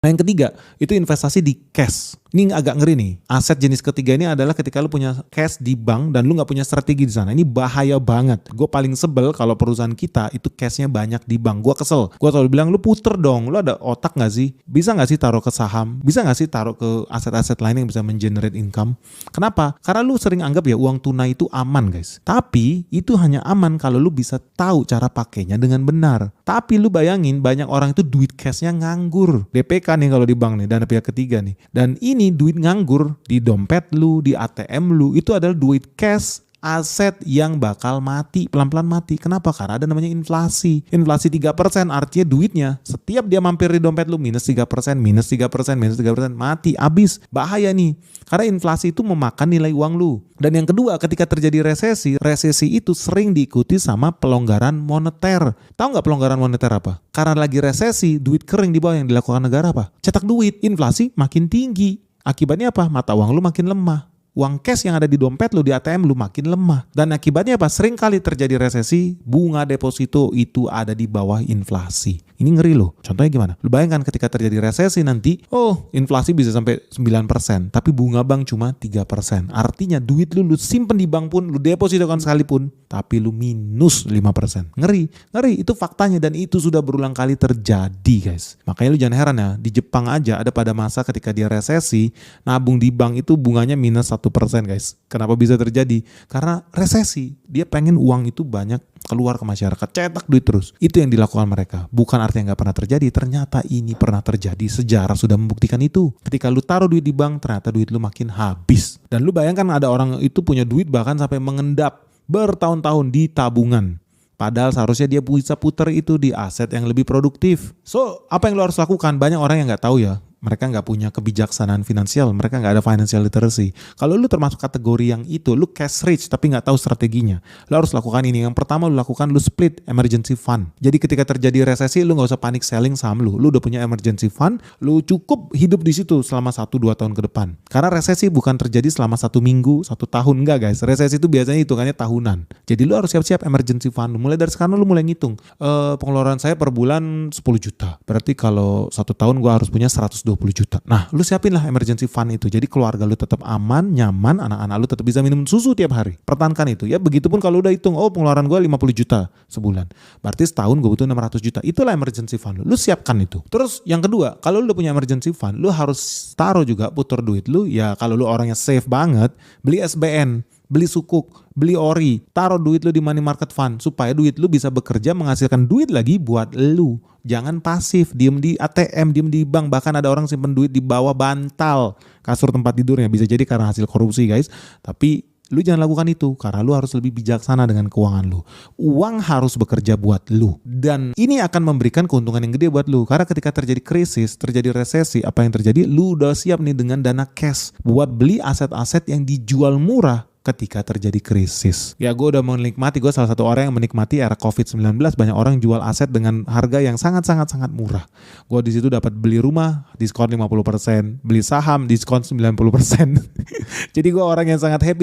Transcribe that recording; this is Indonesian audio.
Nah yang ketiga, itu investasi di cash. Ini agak ngeri nih. Aset jenis ketiga ini adalah ketika lu punya cash di bank dan lu nggak punya strategi di sana. Ini bahaya banget. Gue paling sebel kalau perusahaan kita itu cashnya banyak di bank. Gue kesel. Gue selalu bilang lu puter dong. Lu ada otak nggak sih? Bisa nggak sih taruh ke saham? Bisa nggak sih taruh ke aset-aset lain yang bisa mengenerate income? Kenapa? Karena lu sering anggap ya uang tunai itu aman guys. Tapi itu hanya aman kalau lu bisa tahu cara pakainya dengan benar. Tapi lu bayangin banyak orang itu duit cashnya nganggur. DPK nih kalau di bank nih, dana pihak ketiga nih. Dan ini duit nganggur di dompet lu, di ATM lu, itu adalah duit cash, aset yang bakal mati, pelan-pelan mati. Kenapa? Karena ada namanya inflasi. Inflasi 3% artinya duitnya setiap dia mampir di dompet lu minus 3%, minus 3%, minus 3%, mati, habis. Bahaya nih. Karena inflasi itu memakan nilai uang lu. Dan yang kedua, ketika terjadi resesi, resesi itu sering diikuti sama pelonggaran moneter. Tahu nggak pelonggaran moneter apa? Karena lagi resesi, duit kering di bawah yang dilakukan negara apa? Cetak duit, inflasi makin tinggi. Akibatnya apa? Mata uang lu makin lemah. Uang cash yang ada di dompet lu, di ATM lu makin lemah. Dan akibatnya apa? Sering kali terjadi resesi, bunga deposito itu ada di bawah inflasi. Ini ngeri loh. Contohnya gimana? Lu bayangkan ketika terjadi resesi nanti, inflasi bisa sampai 9%, tapi bunga bank cuma 3%. Artinya duit lu simpen di bank pun, lu depositokan sekalipun, tapi lu minus 5%. Ngeri, itu faktanya dan itu sudah berulang kali terjadi guys. Makanya lu jangan heran ya, di Jepang aja ada pada masa ketika dia resesi, nabung di bank itu bunganya minus 1% guys. Kenapa bisa terjadi? Karena resesi. Dia pengen uang itu banyak keluar ke masyarakat, cetak duit terus. Itu yang dilakukan mereka. Bukan artinya nggak pernah terjadi. Ternyata ini pernah terjadi. Sejarah sudah membuktikan itu. Ketika lu taruh duit di bank, ternyata duit lu makin habis. Dan lu bayangkan ada orang itu punya duit bahkan sampai mengendap bertahun-tahun di tabungan. Padahal seharusnya dia bisa puter itu di aset yang lebih produktif. So, apa yang lu harus lakukan? Banyak orang yang nggak tahu ya. Mereka nggak punya kebijaksanaan finansial, mereka nggak ada financial literacy. Kalau lu termasuk kategori yang itu, lu cash rich tapi nggak tahu strateginya, lu harus lakukan ini. Yang pertama lu lakukan, lu split emergency fund. Jadi ketika terjadi resesi, lu nggak usah panik selling saham lu udah punya emergency fund, lu cukup hidup di situ selama 1-2 tahun ke depan. Karena resesi bukan terjadi selama 1 minggu, 1 tahun, enggak guys. Resesi itu biasanya hitungannya tahunan. Jadi lu harus siap-siap emergency fund. Mulai dari sekarang lu mulai ngitung, pengeluaran saya per bulan 10 juta. Berarti kalau 1 tahun gua harus punya 120 juta. Nah, lu siapin lah emergency fund itu. Jadi keluarga lu tetap aman, nyaman, anak-anak lu tetap bisa minum susu tiap hari. Pertahankan itu ya. Begitupun kalau udah hitung, pengeluaran gue 50 juta sebulan. Berarti setahun gue butuh 600 juta. Itulah emergency fund lu. Lu siapkan itu. Terus yang kedua, kalau lu udah punya emergency fund, lu harus taruh juga, puter duit lu. Ya kalau lu orangnya safe banget, beli SBN, beli sukuk, beli ori, taruh duit lu di money market fund supaya duit lu bisa bekerja menghasilkan duit lagi buat lu. Jangan pasif, diem di ATM, diem di bank, bahkan ada orang simpen duit di bawah bantal kasur tempat tidurnya. Bisa jadi karena hasil korupsi guys. Tapi lu jangan lakukan itu karena lu harus lebih bijaksana dengan keuangan lu. Uang harus bekerja buat lu dan ini akan memberikan keuntungan yang gede buat lu. Karena ketika terjadi krisis, terjadi resesi, apa yang terjadi? Lu udah siap nih dengan dana cash buat beli aset-aset yang dijual murah ketika terjadi krisis. Ya gue udah menikmati, gue salah satu orang yang menikmati era COVID-19. Banyak orang jual aset dengan harga yang sangat-sangat murah. Gue di situ dapat beli rumah diskon 50%, beli saham diskon 90%. Jadi gue orang yang sangat happy.